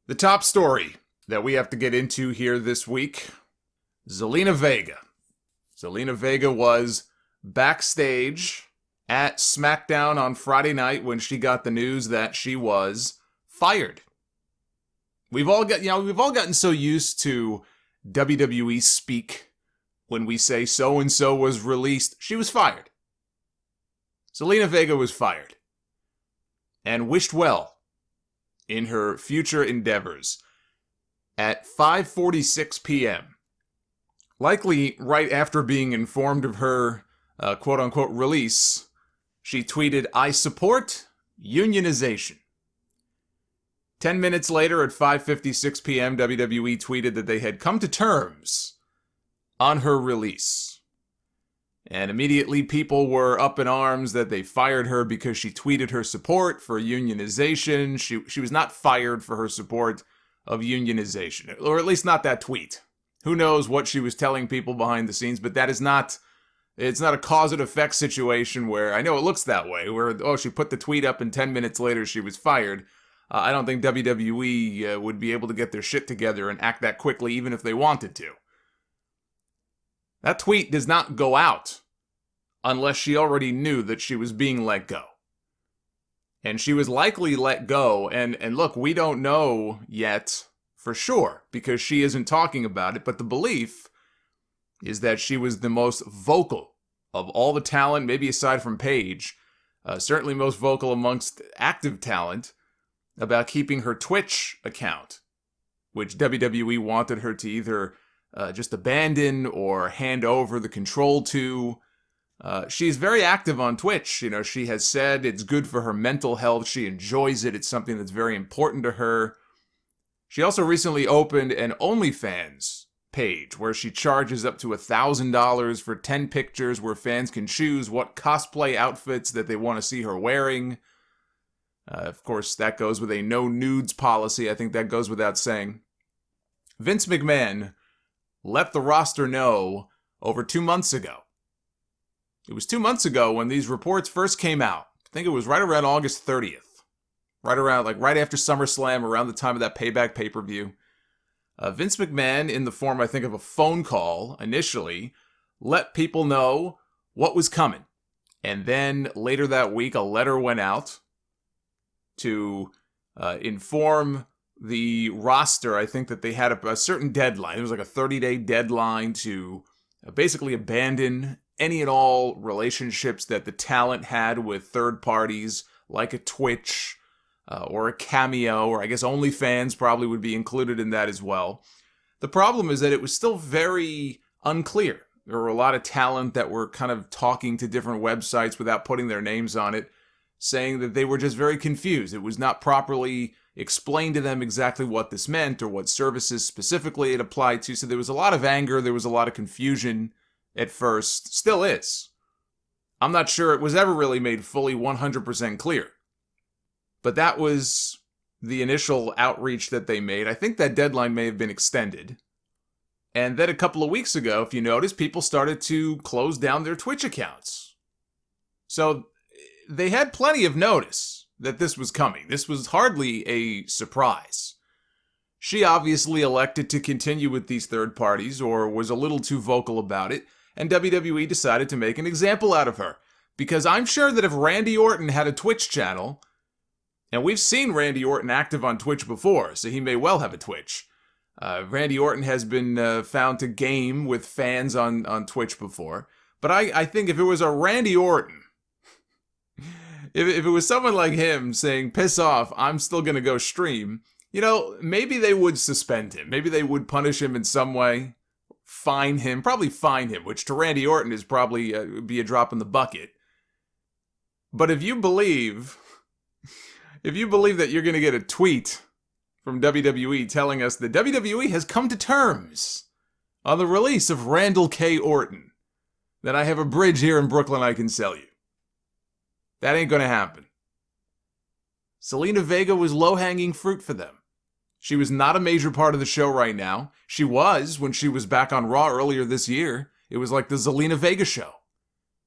The top story that we have to get into here this week, Zelina Vega. Zelina Vega was backstage at SmackDown on Friday night when she got the news that she was fired. We've all gotten so used to WWE speak when we say so-and-so was released. She was fired. Zelina Vega was fired and wished well in her future endeavors at 5:46 p.m. Likely right after being informed of her quote-unquote release, she tweeted, "I support unionization." 10 minutes later at 5:56 p.m., WWE tweeted that they had come to terms on her release. And immediately people were up in arms that they fired her because she tweeted her support for unionization. She was not fired for her support of unionization, or at least not that tweet. Who knows what she was telling people behind the scenes, but that is not, it's not a cause and effect situation where, I know it looks that way, where, oh, she put the tweet up and 10 minutes later she was fired. I don't think WWE would be able to get their shit together and act that quickly even if they wanted to. That tweet does not go out unless she already knew that she was being let go. And she was likely let go, and look, we don't know yet for sure, because she isn't talking about it, but the belief is that she was the most vocal of all the talent, maybe aside from Paige, certainly most vocal amongst active talent, about keeping her Twitch account, which WWE wanted her to either just abandon or hand over the control to. She's very active on Twitch. You know, she has said it's good for her mental health. She enjoys it. It's something that's very important to her. She also recently opened an OnlyFans page where she charges up to $1,000 for 10 pictures where fans can choose what cosplay outfits that they want to see her wearing. Of course, that goes with a no nudes policy. I think that goes without saying. Vince McMahon let the roster know over 2 months ago. It was 2 months ago when these reports first came out. I think it was right around August 30th. Right after SummerSlam, around the time of that Payback pay-per-view. Vince McMahon, in the form, I think, of a phone call, initially, let people know what was coming. And then, later that week, a letter went out to inform the roster, I think, that they had a certain deadline. It was like a 30-day deadline to basically abandon any and all relationships that the talent had with third parties, like a Twitch or a Cameo, or I guess OnlyFans probably would be included in that as well. The problem is that it was still very unclear. There were a lot of talent that were kind of talking to different websites without putting their names on it, saying that they were just very confused. It was not properly explained to them exactly what this meant or what services specifically it applied to. So there was a lot of anger, there was a lot of confusion at first, still is. I'm not sure it was ever really made fully 100% clear. But that was the initial outreach that they made. I think that deadline may have been extended. And then a couple of weeks ago, if you notice, people started to close down their Twitch accounts. So they had plenty of notice that this was coming. This was hardly a surprise. She obviously elected to continue with these third parties, or was a little too vocal about it, and WWE decided to make an example out of her. Because I'm sure that if Randy Orton had a Twitch channel, and we've seen Randy Orton active on Twitch before, so he may well have a Twitch. Randy Orton has been found to game with fans on Twitch before. But I think if it was a Randy Orton, if it was someone like him saying, piss off, I'm still going to go stream, you know, maybe they would suspend him. Maybe they would punish him in some way. Fine him, which to Randy Orton is probably be a drop in the bucket. But if you believe that you're going to get a tweet from WWE telling us that WWE has come to terms on the release of Randall K. Orton, then I have a bridge here in Brooklyn I can sell you. That ain't going to happen. Zelina Vega was low-hanging fruit for them. She was not a major part of the show right now. She was when she was back on Raw earlier this year. It was like the Zelina Vega show.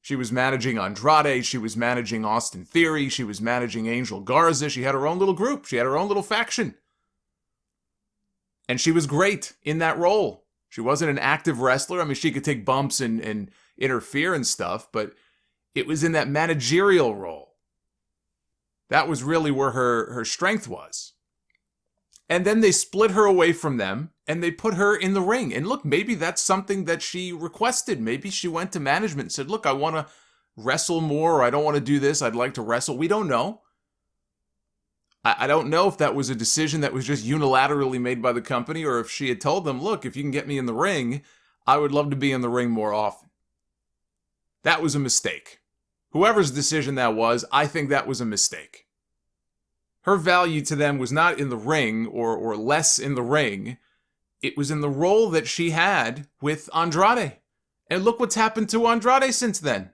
She was managing Andrade. She was managing Austin Theory. She was managing Angel Garza. She had her own little group. She had her own little faction. And she was great in that role. She wasn't an active wrestler. I mean, she could take bumps and interfere and stuff, but it was in that managerial role. That was really where her strength was. And then they split her away from them, and they put her in the ring. And look, maybe that's something that she requested. Maybe she went to management and said, look, I want to wrestle more, or I don't want to do this. I'd like to wrestle. We don't know. I don't know if that was a decision that was just unilaterally made by the company, or if she had told them, look, if you can get me in the ring, I would love to be in the ring more often. That was a mistake. Whoever's decision that was, I think that was a mistake. Her value to them was not in the ring or less in the ring. It was in the role that she had with Andrade. And look what's happened to Andrade since then.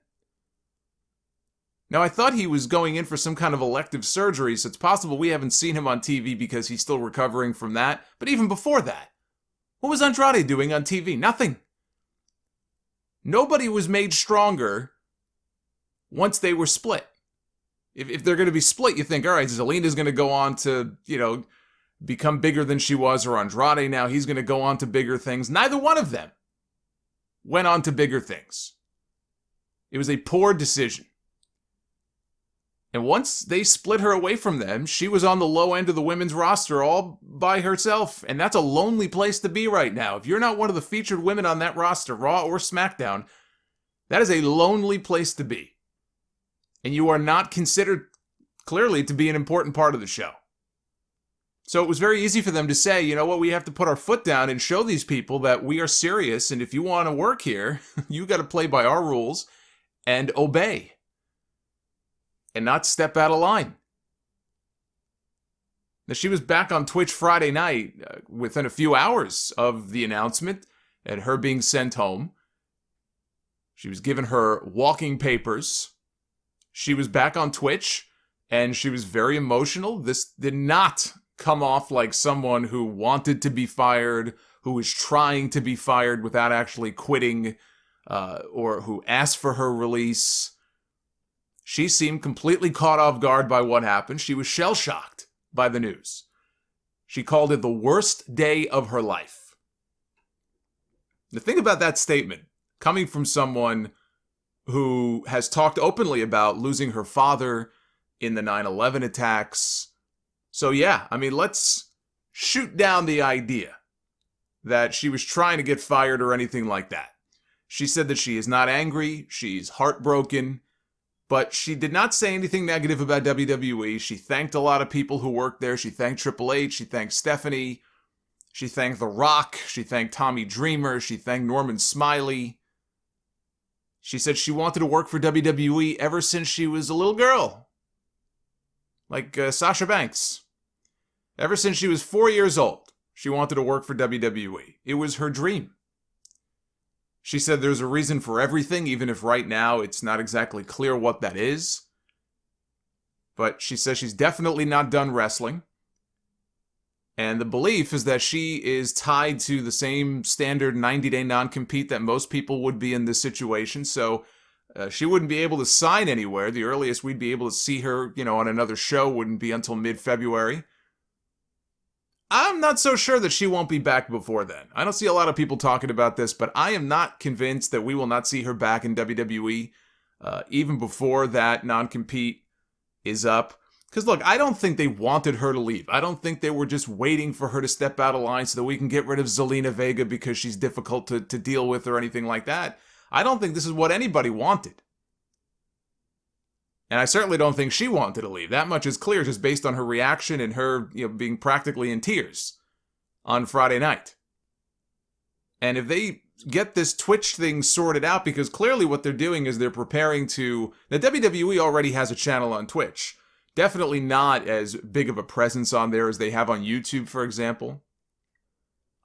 Now, I thought he was going in for some kind of elective surgery, so it's possible we haven't seen him on TV because he's still recovering from that. But even before that, what was Andrade doing on TV? Nothing. Nobody was made stronger once they were split. If they're going to be split, you think, all right, Zelina's going to go on to, become bigger than she was, or Andrade now, he's going to go on to bigger things. Neither one of them went on to bigger things. It was a poor decision. And once they split her away from them, she was on the low end of the women's roster all by herself. And that's a lonely place to be right now. If you're not one of the featured women on that roster, Raw or SmackDown, that is a lonely place to be. And you are not considered, clearly, to be an important part of the show. So it was very easy for them to say, you know what, we have to put our foot down and show these people that we are serious. And if you want to work here, you got to play by our rules and obey. And not step out of line. Now, she was back on Twitch Friday night within a few hours of the announcement and her being sent home. She was given her walking papers. She was back on Twitch, and she was very emotional. This did not come off like someone who wanted to be fired, who was trying to be fired without actually quitting, or who asked for her release. She seemed completely caught off guard by what happened. She was shell-shocked by the news. She called it the worst day of her life. The thing about that statement, coming from someone who has talked openly about losing her father in the 9/11 attacks. So yeah, I mean, let's shoot down the idea that she was trying to get fired or anything like that. She said that she is not angry, she's heartbroken, but she did not say anything negative about WWE. She thanked a lot of people who worked there. She thanked Triple H. She thanked Stephanie. She thanked The Rock. She thanked Tommy Dreamer. She thanked Norman Smiley. She said she wanted to work for WWE ever since she was a little girl. Like Sasha Banks. Ever since she was 4 years old, she wanted to work for WWE. It was her dream. She said there's a reason for everything, even if right now it's not exactly clear what that is. But she says she's definitely not done wrestling. And the belief is that she is tied to the same standard 90-day non-compete that most people would be in this situation. So she wouldn't be able to sign anywhere. The earliest we'd be able to see her, on another show wouldn't be until mid-February. I'm not so sure that she won't be back before then. I don't see a lot of people talking about this, but I am not convinced that we will not see her back in WWE even before that non-compete is up. Because look, I don't think they wanted her to leave. I don't think they were just waiting for her to step out of line so that we can get rid of Zelina Vega because she's difficult to deal with or anything like that. I don't think this is what anybody wanted. And I certainly don't think she wanted to leave. That much is clear just based on her reaction and her being practically in tears on Friday night. And if they get this Twitch thing sorted out, because clearly what they're doing is they're preparing to... The WWE already has a channel on Twitch. Definitely not as big of a presence on there as they have on YouTube, for example.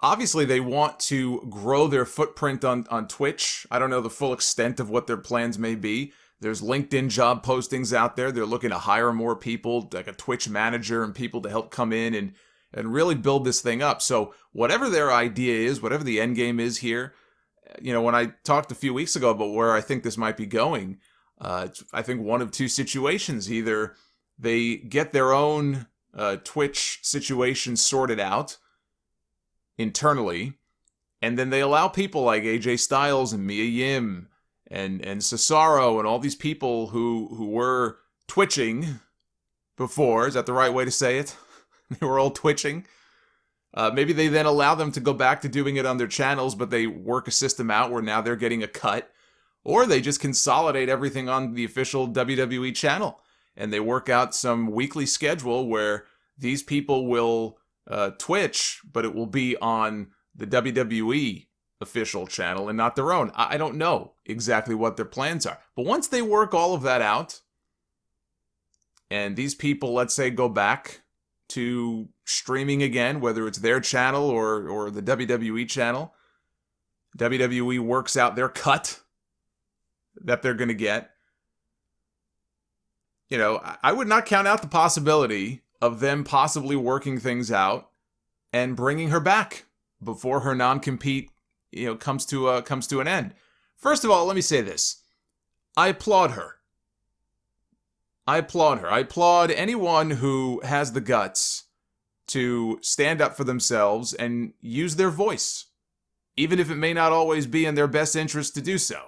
Obviously, they want to grow their footprint on Twitch. I don't know the full extent of what their plans may be. There's LinkedIn job postings out there. They're looking to hire more people, like a Twitch manager and people to help come in and really build this thing up. So whatever their idea is, whatever the end game is here, when I talked a few weeks ago about where I think this might be going, I think one of two situations. Either they get their own Twitch situation sorted out, internally, and then they allow people like AJ Styles and Mia Yim and Cesaro and all these people who were twitching before. Is that the right way to say it? They were all twitching. Maybe they then allow them to go back to doing it on their channels, but they work a system out where now they're getting a cut. Or they just consolidate everything on the official WWE channel. And they work out some weekly schedule where these people will Twitch, but it will be on the WWE official channel and not their own. I don't know exactly what their plans are. But once they work all of that out, and these people, let's say, go back to streaming again, whether it's their channel or the WWE channel, WWE works out their cut that they're going to get. You know, I would not count out the possibility of them possibly working things out and bringing her back before her non-compete, comes to an end. First of all, let me say this. I applaud her. I applaud anyone who has the guts to stand up for themselves and use their voice, even if it may not always be in their best interest to do so.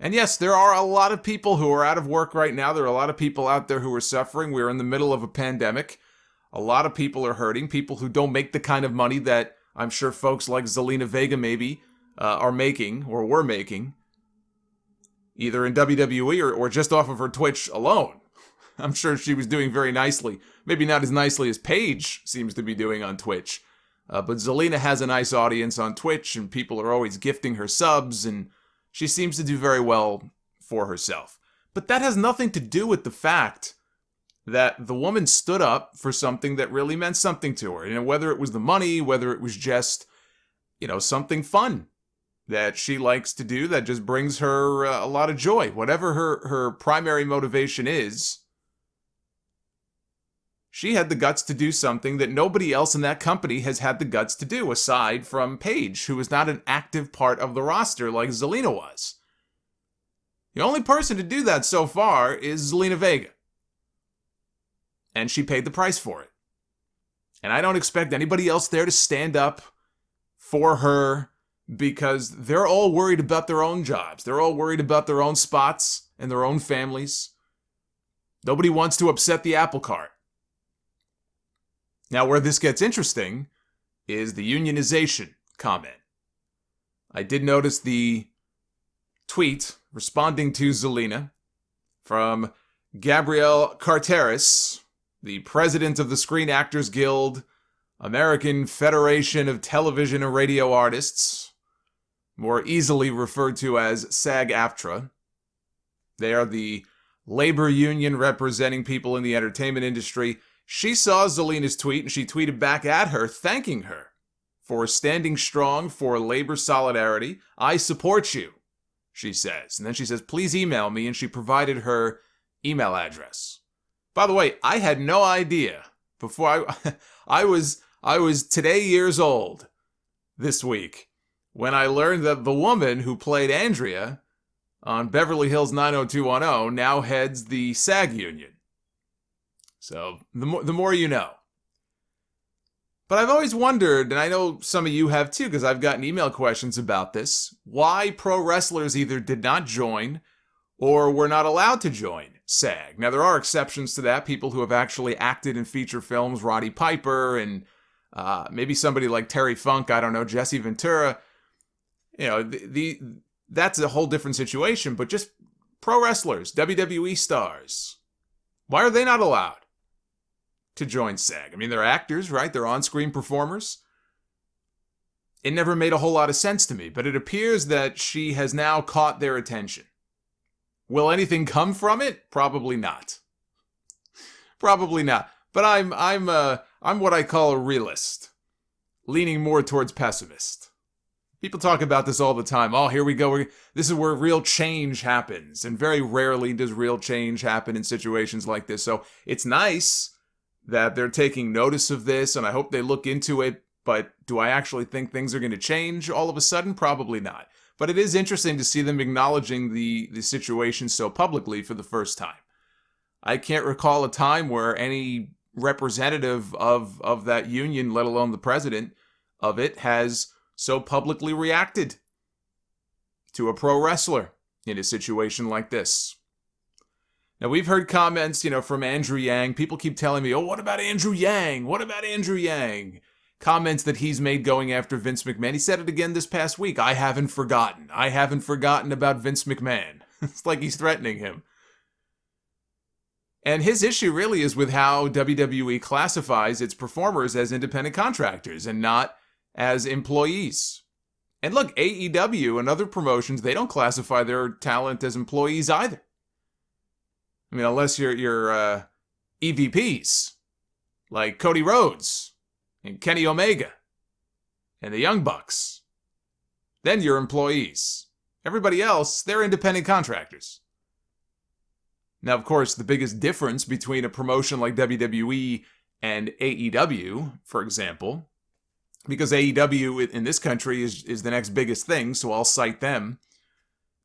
And yes, there are a lot of people who are out of work right now. There are a lot of people out there who are suffering. We're in the middle of a pandemic. A lot of people are hurting. People who don't make the kind of money that I'm sure folks like Zelina Vega maybe are making or were making, either in WWE or just off of her Twitch alone. I'm sure she was doing very nicely. Maybe not as nicely as Paige seems to be doing on Twitch. But Zelina has a nice audience on Twitch, and people are always gifting her subs, and she seems to do very well for herself. But that has nothing to do with the fact that the woman stood up for something that really meant something to her. Whether it was the money, whether it was just, something fun that she likes to do that just brings her a lot of joy. Whatever her primary motivation is, she had the guts to do something that nobody else in that company has had the guts to do, aside from Paige, who is not an active part of the roster like Zelina was. The only person to do that so far is Zelina Vega. And she paid the price for it. And I don't expect anybody else there to stand up for her, because they're all worried about their own jobs. They're all worried about their own spots and their own families. Nobody wants to upset the apple cart. Now, where this gets interesting is the unionization comment. I did notice the tweet responding to Zelina from Gabrielle Carteris, the president of the Screen Actors Guild, American Federation of Television and Radio Artists, more easily referred to as SAG-AFTRA. They are the labor union representing people in the entertainment industry. She saw Zelina's tweet and she tweeted back at her, thanking her for standing strong for labor solidarity. I support you, she says. And then she says, please email me, and she provided her email address. By the way, I had no idea before I was today years old this week when I learned that the woman who played Andrea on Beverly Hills 90210 now heads the SAG union. So the more you know. But I've always wondered, and I know some of you have too, because I've gotten email questions about this, why pro wrestlers either did not join or were not allowed to join SAG. Now, there are exceptions to that. People who have actually acted in feature films, Roddy Piper, and maybe somebody like Terry Funk, I don't know, Jesse Ventura. That's a whole different situation. But just pro wrestlers, WWE stars, why are they not allowed to join SAG? I mean, they're actors, right? They're on-screen performers. It never made a whole lot of sense to me, but it appears that she has now caught their attention. Will anything come from it? Probably not. Probably not. But I'm what I call a realist, leaning more towards pessimist. People talk about this all the time. Oh, here we go. This is where real change happens. And very rarely does real change happen in situations like this. So it's nice that they're taking notice of this, and I hope they look into it. But do I actually think things are going to change all of a sudden? Probably not. But it is interesting to see them acknowledging the situation so publicly for the first time. I can't recall a time where any representative of that union, let alone the president, of it has so publicly reacted to a pro wrestler in a situation like this. Now, we've heard comments, from Andrew Yang. People keep telling me, oh, what about Andrew Yang? What about Andrew Yang? Comments that he's made going after Vince McMahon. He said it again this past week. I haven't forgotten. I haven't forgotten about Vince McMahon. It's like he's threatening him. And his issue really is with how WWE classifies its performers as independent contractors and not as employees. And look, AEW and other promotions, they don't classify their talent as employees either. I mean, unless you're EVPs, like Cody Rhodes and Kenny Omega and the Young Bucks. Then you're employees. Everybody else, they're independent contractors. Now, of course, the biggest difference between a promotion like WWE and AEW, for example, because AEW in this country is the next biggest thing, so I'll cite them.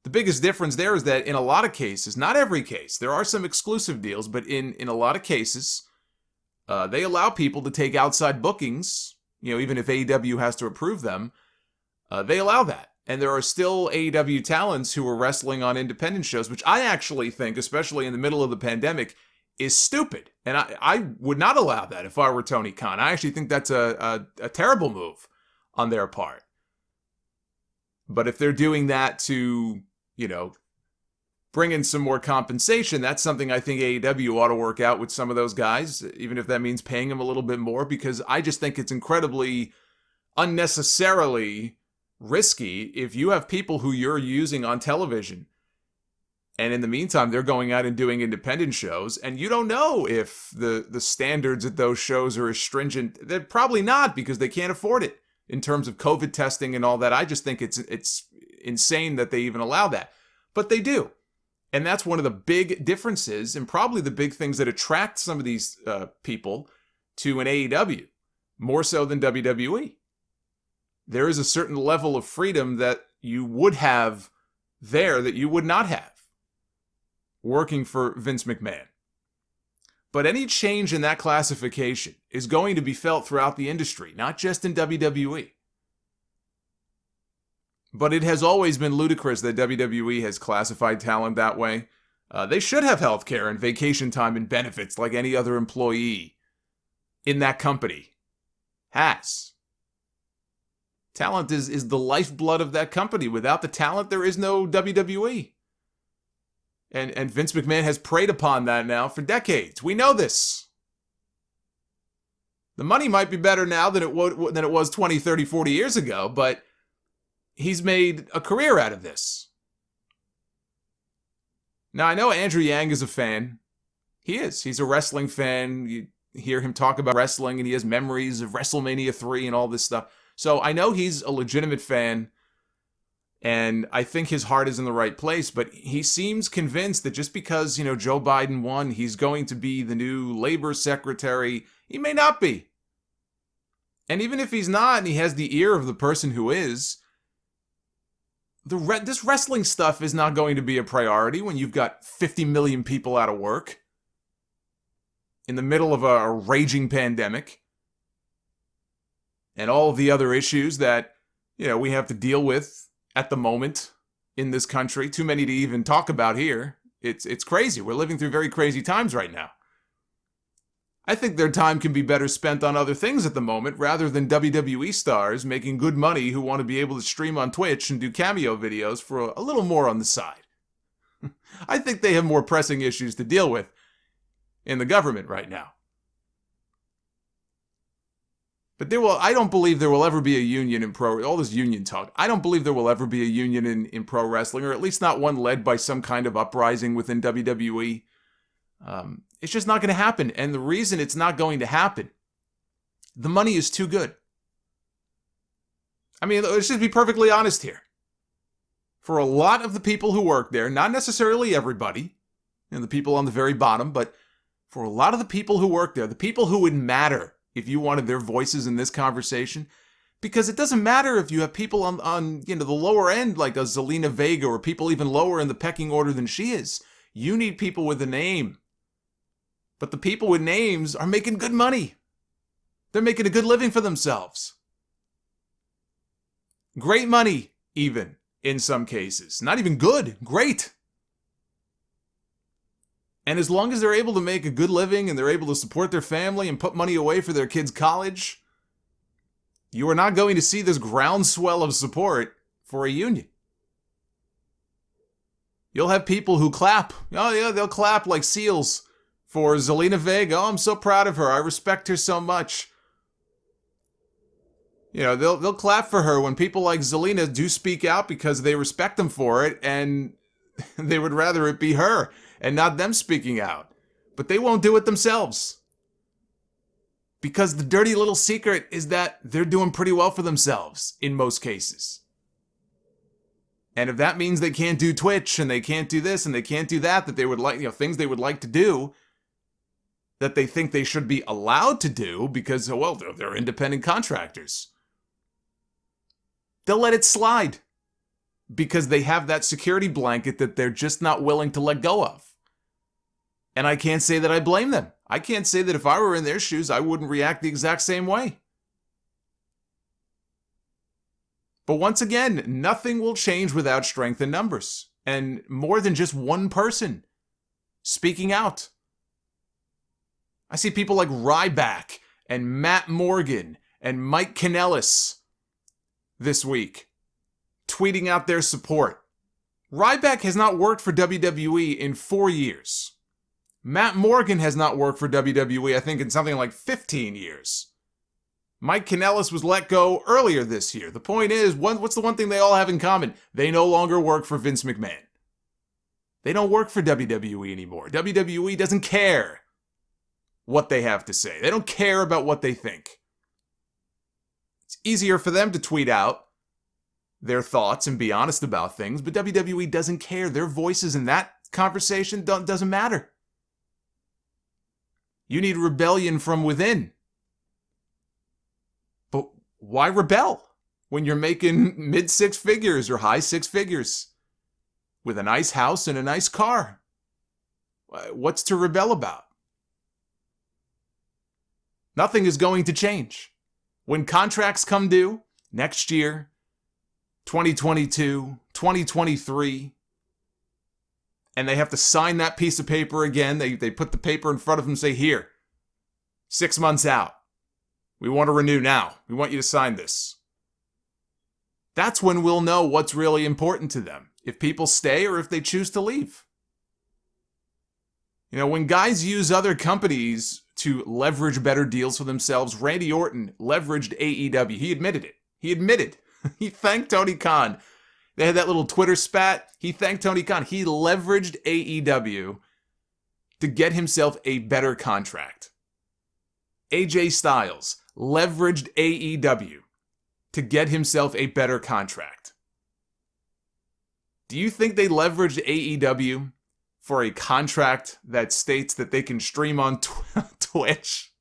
The biggest difference there is that in a lot of cases, not every case, there are some exclusive deals, but in a lot of cases, they allow people to take outside bookings, even if AEW has to approve them, they allow that. And there are still AEW talents who are wrestling on independent shows, which I actually think, especially in the middle of the pandemic, is stupid. And I would not allow that if I were Tony Khan. I actually think that's a terrible move on their part. But if they're doing that to, bring in some more compensation, that's something I think AEW ought to work out with some of those guys, even if that means paying them a little bit more, because I just think it's incredibly unnecessarily risky if you have people who you're using on television and in the meantime they're going out and doing independent shows and you don't know if the standards at those shows are as stringent. They're probably not, because they can't afford it in terms of COVID testing and all that. I just think it's insane that they even allow that, but they do. And that's one of the big differences and probably the big things that attract some of these people to an AEW more so than WWE. There is a certain level of freedom that you would have there that you would not have working for Vince McMahon. But any change in that classification is going to be felt throughout the industry, not just in WWE. But it has always been ludicrous that WWE has classified talent that way. They should have health care and vacation time and benefits like any other employee in that company has. Talent is the lifeblood of that company. Without the talent, there is no WWE. And Vince McMahon has preyed upon that now for decades. We know this. The money might be better now than it was 20, 30, 40 years ago, but he's made a career out of this. Now, I know Andrew Yang is a fan. He is. He's a wrestling fan. You hear him talk about wrestling, and he has memories of WrestleMania 3 and all this stuff. So I know he's a legitimate fan, and I think his heart is in the right place, but he seems convinced that just because, Joe Biden won, he's going to be the new labor secretary. He may not be. And even if he's not, and he has the ear of the person who is, this wrestling stuff is not going to be a priority when you've got 50 million people out of work in the middle of a raging pandemic. And all of the other issues that, we have to deal with at the moment in this country. Too many to even talk about here. It's crazy. We're living through very crazy times right now. I think their time can be better spent on other things at the moment rather than WWE stars making good money who want to be able to stream on Twitch and do cameo videos for a little more on the side. I think they have more pressing issues to deal with in the government right now. But I don't believe there will ever be a union in all this union talk. I don't believe there will ever be a union in pro wrestling, or at least not one led by some kind of uprising within WWE. It's just not going to happen. And the reason it's not going to happen, the money is too good. I mean, let's just be perfectly honest here. For a lot of the people who work there, not necessarily everybody, the people on the very bottom, but for a lot of the people who work there, the people who would matter if you wanted their voices in this conversation, because it doesn't matter if you have people on the lower end like a Zelina Vega or people even lower in the pecking order than she is. You need people with a name. But the people with names are making good money. They're making a good living for themselves. Great money, even, in some cases. Not even good, great. And as long as they're able to make a good living and they're able to support their family and put money away for their kids' college, you are not going to see this groundswell of support for a union. You'll have people who clap. Oh yeah, they'll clap like seals for Zelina Vega. Oh, I'm so proud of her. I respect her so much. They'll clap for her when people like Zelina do speak out because they respect them for it, and they would rather it be her and not them speaking out. But they won't do it themselves. Because the dirty little secret is that they're doing pretty well for themselves in most cases. And if that means they can't do Twitch and they can't do this and they can't do that they would like, things they would like to do that they think they should be allowed to do because, well, they're independent contractors. They'll let it slide because they have that security blanket that they're just not willing to let go of. And I can't say that I blame them. I can't say that if I were in their shoes, I wouldn't react the exact same way. But once again, nothing will change without strength in numbers. And more than just one person speaking out. I see people like Ryback and Matt Morgan and Mike Kanellis this week tweeting out their support. Ryback has not worked for WWE in 4 years. Matt Morgan has not worked for WWE, I think, in something like 15 years. Mike Kanellis was let go earlier this year. The point is, what's the one thing they all have in common? They no longer work for Vince McMahon. They don't work for WWE anymore. WWE doesn't care what they have to say. They don't care about what they think. It's easier for them to tweet out their thoughts and be honest about things, but WWE doesn't care. Their voices in that conversation doesn't matter. You need rebellion from within. But why rebel when you're making mid six figures or high six figures with a nice house and a nice car? What's to rebel about? Nothing is going to change. When contracts come due next year, 2022, 2023, and they have to sign that piece of paper again. They put the paper in front of them and say, here, 6 months out. We want to renew now. We want you to sign this. That's when we'll know what's really important to them. If people stay or if they choose to leave. When guys use other companies to leverage better deals for themselves, Randy Orton leveraged AEW. He admitted it. He thanked Tony Khan. They had that little Twitter spat. He thanked Tony Khan. He leveraged AEW to get himself a better contract. AJ Styles leveraged AEW to get himself a better contract. Do you think they leveraged AEW for a contract that states that they can stream on Twitch?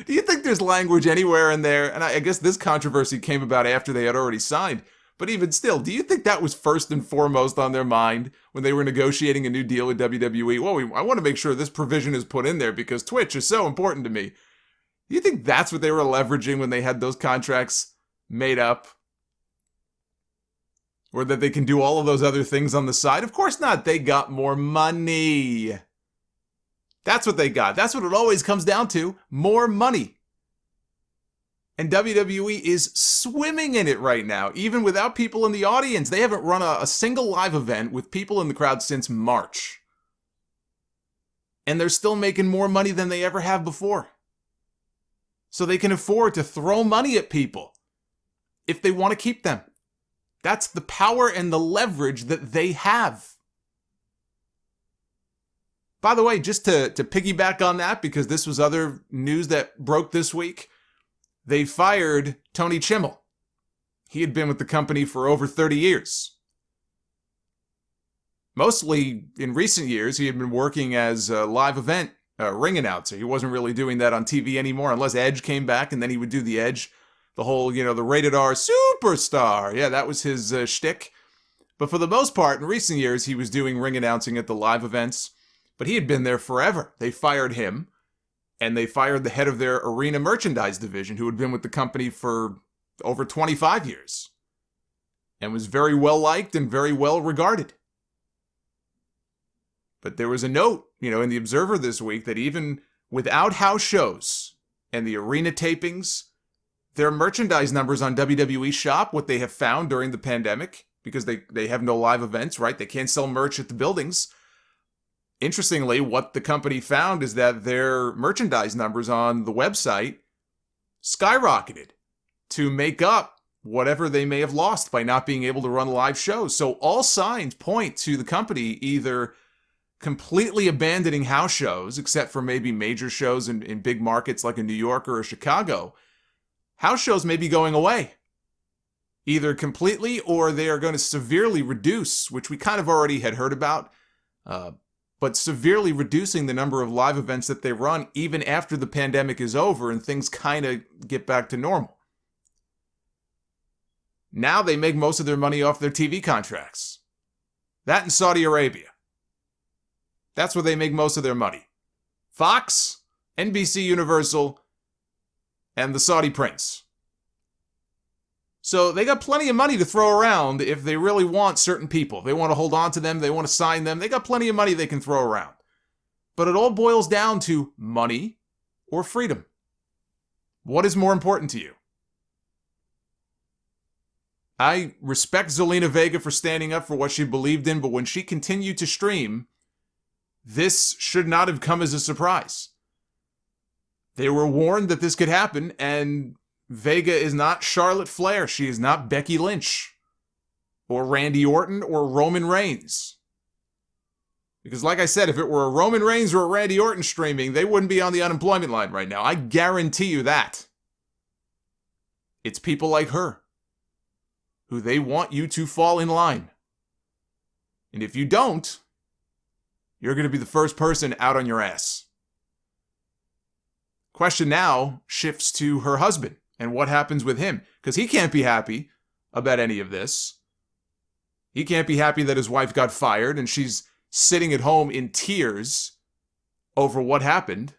Do you think there's language anywhere in there? And I guess this controversy came about after they had already signed. But even still, do you think that was first and foremost on their mind when they were negotiating a new deal with WWE? Well, I want to make sure this provision is put in there because Twitch is so important to me. Do you think that's what they were leveraging when they had those contracts made up? Or that they can do all of those other things on the side? Of course not. They got more money. That's what they got. That's what it always comes down to. More money. And WWE is swimming in it right now, even without people in the audience. They haven't run a single live event with people in the crowd since March. And they're still making more money than they ever have before. So they can afford to throw money at people if they want to keep them. That's the power and the leverage that they have. By the way, just to piggyback on that, because this was other news that broke this week, they fired Tony Chimmel. He had been with the company for over 30 years. Mostly in recent years, he had been working as a live event ring announcer. He wasn't really doing that on TV anymore, unless Edge came back, and then he would do the Edge. The whole, the rated R superstar. Yeah, that was his shtick. But for the most part, in recent years, he was doing ring announcing at the live events. But he had been there forever. They fired him. And they fired the head of their arena merchandise division, who had been with the company for over 25 years. and was very well liked and very well regarded. But there was a note, in the Observer this week that even without house shows and the arena tapings, their merchandise numbers on WWE Shop, what they have found during the pandemic, because they have no live events, right? They can't sell merch at the buildings. Interestingly, what the company found is that their merchandise numbers on the website skyrocketed to make up whatever they may have lost by not being able to run live shows. So all signs point to the company either completely abandoning house shows, except for maybe major shows in big markets like in New York or Chicago. House shows may be going away, either completely or they are going to severely reduce, which we kind of already had heard about, but severely reducing the number of live events that they run even after the pandemic is over and things kind of get back to normal. Now they make most of their money off their TV contracts. That in Saudi Arabia. That's where they make most of their money. Fox, NBC Universal, and the Saudi Prince. So they got plenty of money to throw around if they really want certain people. They want to hold on to them, they want to sign them. They got plenty of money they can throw around. But it all boils down to money or freedom. What is more important to you? I respect Zelina Vega for standing up for what she believed in, but when she continued to stream, this should not have come as a surprise. They were warned that this could happen, and Vega is not Charlotte Flair. She is not Becky Lynch or Randy Orton or Roman Reigns. Because like I said, if it were a Roman Reigns or a Randy Orton streaming, they wouldn't be on the unemployment line right now. I guarantee you that. It's people like her who they want you to fall in line. And if you don't, you're going to be the first person out on your ass. Question now shifts to her husband and what happens with him, because he can't be happy about any of this. He can't be happy that his wife got fired and she's sitting at home in tears over what happened.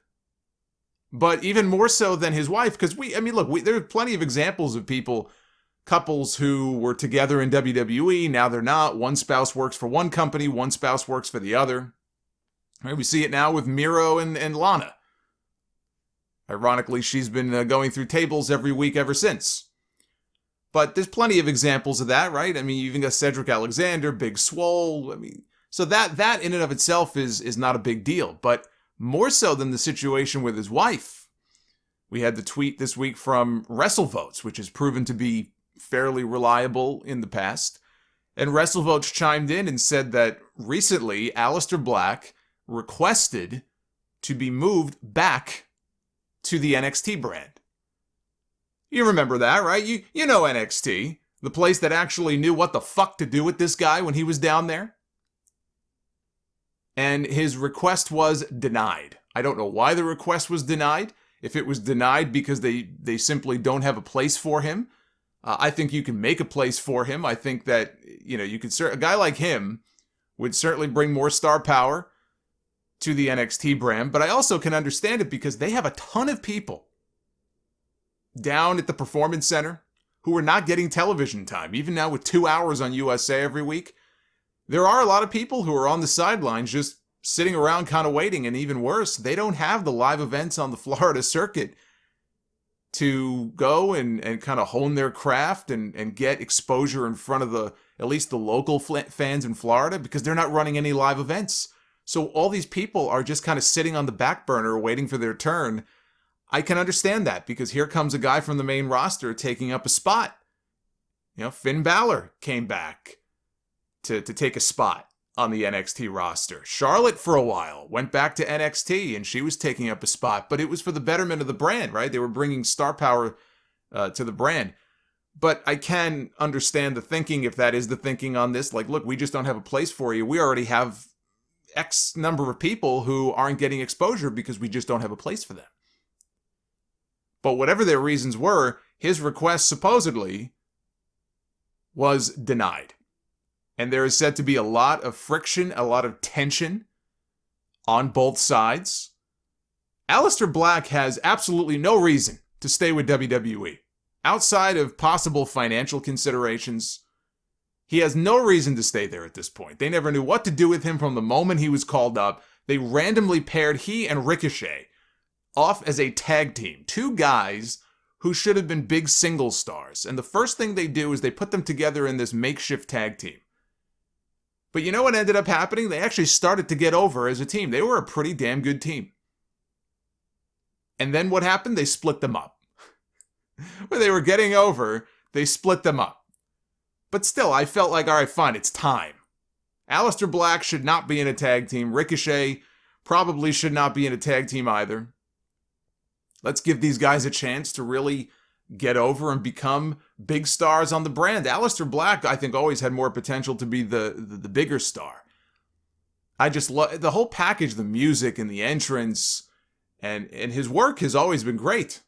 But even more so than his wife, because there are plenty of examples of couples who were together in WWE, now they're not. One spouse works for one company, one spouse works for the other. Right, we see it now with Miro and Lana. Ironically, she's been going through tables every week ever since. But there's plenty of examples of that, right? You even got Cedric Alexander, Big Swole. So that in and of itself is not a big deal. But more so than the situation with his wife, we had the tweet this week from WrestleVotes, which has proven to be fairly reliable in the past. And WrestleVotes chimed in and said that recently Aleister Black requested to be moved back to the NXT brand. You remember that, right? You know NXT, the place that actually knew what the fuck to do with this guy when he was down there. And his request was denied. I don't know why the request was denied. If it was denied because they simply don't have a place for him, I think you can make a place for him. I think that, you could a guy like him would certainly bring more star power to the NXT brand, but I also can understand it because they have a ton of people down at the Performance Center who are not getting television time. Even now with 2 hours on USA every week, there are a lot of people who are on the sidelines just sitting around kind of waiting, and even worse, they don't have the live events on the Florida circuit to go and kind of hone their craft and get exposure in front of at least the local fans in Florida, because they're not running any live events. So all these people are just kind of sitting on the back burner waiting for their turn. I can understand that, because here comes a guy from the main roster taking up a spot. Finn Balor came back to take a spot on the NXT roster. Charlotte, for a while, went back to NXT, and she was taking up a spot, but it was for the betterment of the brand, right? They were bringing star power to the brand. But I can understand the thinking, if that is the thinking on this. Like, look, we just don't have a place for you. We already have X number of people who aren't getting exposure because we just don't have a place for them. But whatever their reasons were, his request supposedly was denied. And there is said to be a lot of friction, a lot of tension on both sides. Aleister Black has absolutely no reason to stay with WWE. Outside of possible financial considerations, He has no reason to stay there at this point. They never knew what to do with him from the moment he was called up. They randomly paired he and Ricochet off as a tag team. Two guys who should have been big single stars. And the first thing they do is they put them together in this makeshift tag team. But you know what ended up happening? They actually started to get over as a team. They were a pretty damn good team. And then what happened? They split them up. When they were getting over, they split them up. But still, I felt like, all right, fine, it's time. Aleister Black should not be in a tag team. Ricochet probably should not be in a tag team either. Let's give these guys a chance to really get over and become big stars on the brand. Aleister Black, I think, always had more potential to be the bigger star. I just love the whole package, the music and the entrance, and his work has always been great.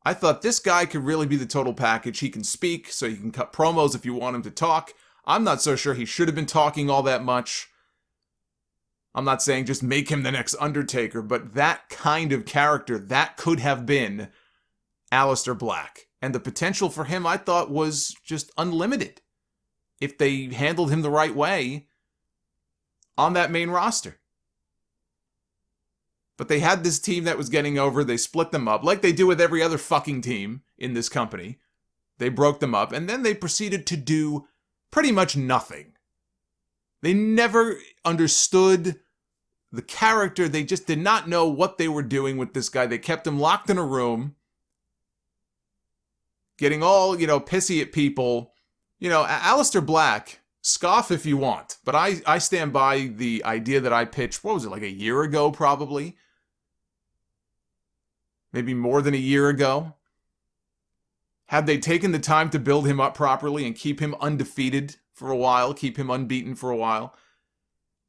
I thought this guy could really be the total package. He can speak, so you can cut promos if you want him to talk. I'm not so sure he should have been talking all that much. I'm not saying just make him the next Undertaker, but that kind of character, that could have been Aleister Black. And the potential for him, I thought, was just unlimited if they handled him the right way on that main roster. But they had this team that was getting over. They split them up like they do with every other fucking team in this company. They broke them up, and then they proceeded to do pretty much nothing. They never understood the character. They just did not know what they were doing with this guy. They kept him locked in a room, getting all, pissy at people. Aleister Black, scoff if you want, but I stand by the idea that I pitched, what was it, like a year ago probably? Maybe more than a year ago. Had they taken the time to build him up properly and keep him undefeated for a while, keep him unbeaten for a while,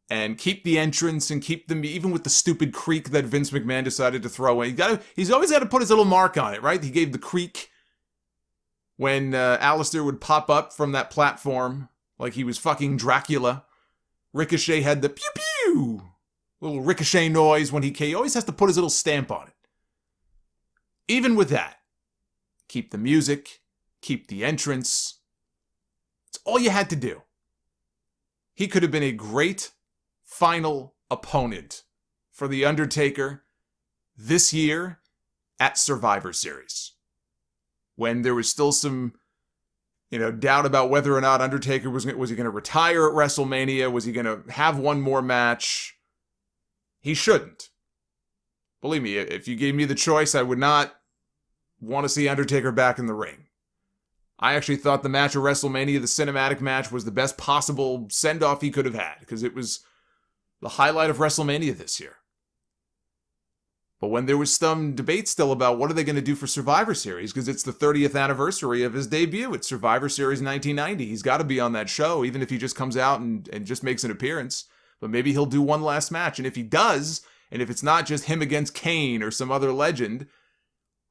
and keep the entrance and keep them, even with the stupid creak that Vince McMahon decided to throw in. He's always got to put his little mark on it, right? He gave the creak when Aleister would pop up from that platform like he was fucking Dracula. Ricochet had the pew pew, little ricochet noise when he came. He always has to put his little stamp on it. Even with that, keep the music, keep the entrance. It's all you had to do. He could have been a great final opponent for The Undertaker this year at Survivor Series, when there was still some, doubt about whether or not Undertaker was he going to retire at WrestleMania? Was he going to have one more match? He shouldn't. Believe me, if you gave me the choice, I would not want to see Undertaker back in the ring. I actually thought the match at WrestleMania, the cinematic match, was the best possible send-off he could have had, because it was the highlight of WrestleMania this year. But when there was some debate still about what are they going to do for Survivor Series, because it's the 30th anniversary of his debut at Survivor Series 1990. He's got to be on that show, even if he just comes out and just makes an appearance. But maybe he'll do one last match. And if he does, and if it's not just him against Kane or some other legend,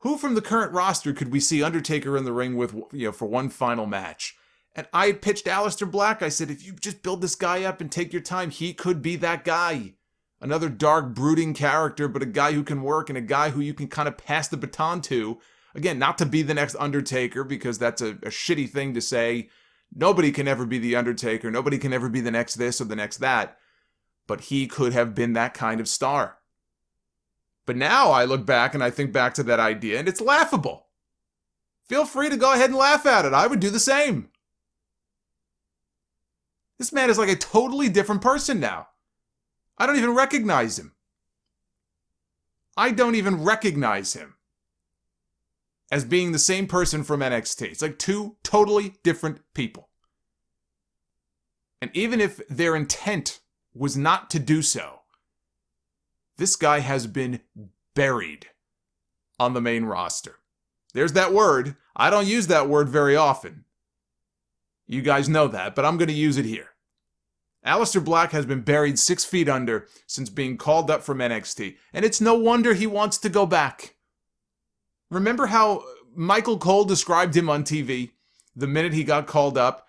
who from the current roster could we see Undertaker in the ring with, for one final match? And I pitched Aleister Black. I said, if you just build this guy up and take your time, he could be that guy. Another dark, brooding character, but a guy who can work and a guy who you can kind of pass the baton to. Again, not to be the next Undertaker, because that's a shitty thing to say. Nobody can ever be the Undertaker. Nobody can ever be the next this or the next that. But he could have been that kind of star. But now I look back and I think back to that idea, and it's laughable. Feel free to go ahead and laugh at it. I would do the same. This man is like a totally different person now. I don't even recognize him. I don't even recognize him as being the same person from NXT. It's like two totally different people. And even if their intent was not to do so, this guy has been buried on the main roster. There's that word. I don't use that word very often. You guys know that, but I'm going to use it here. Aleister Black has been buried 6 feet under since being called up from NXT, and it's no wonder he wants to go back. Remember how Michael Cole described him on TV the minute he got called up?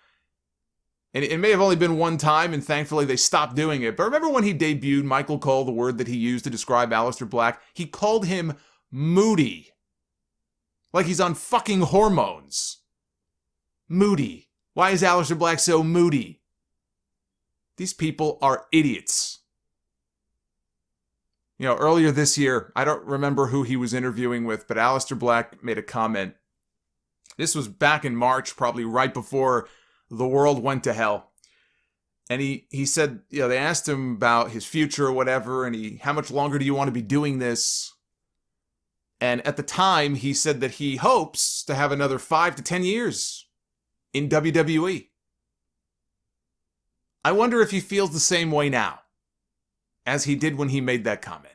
And it may have only been one time, and thankfully they stopped doing it. But remember when he debuted, Michael Cole, the word that he used to describe Aleister Black, he called him moody. Like he's on fucking hormones. Moody. Why is Aleister Black so moody? These people are idiots. You know, earlier this year, I don't remember who he was interviewing with, but Aleister Black made a comment. This was back in March, probably right before the world went to hell. And he said, you know, they asked him about his future or whatever, and how much longer do you want to be doing this? And at the time, he said that he hopes to have another 5 to 10 years in WWE. I wonder if he feels the same way now as he did when he made that comment.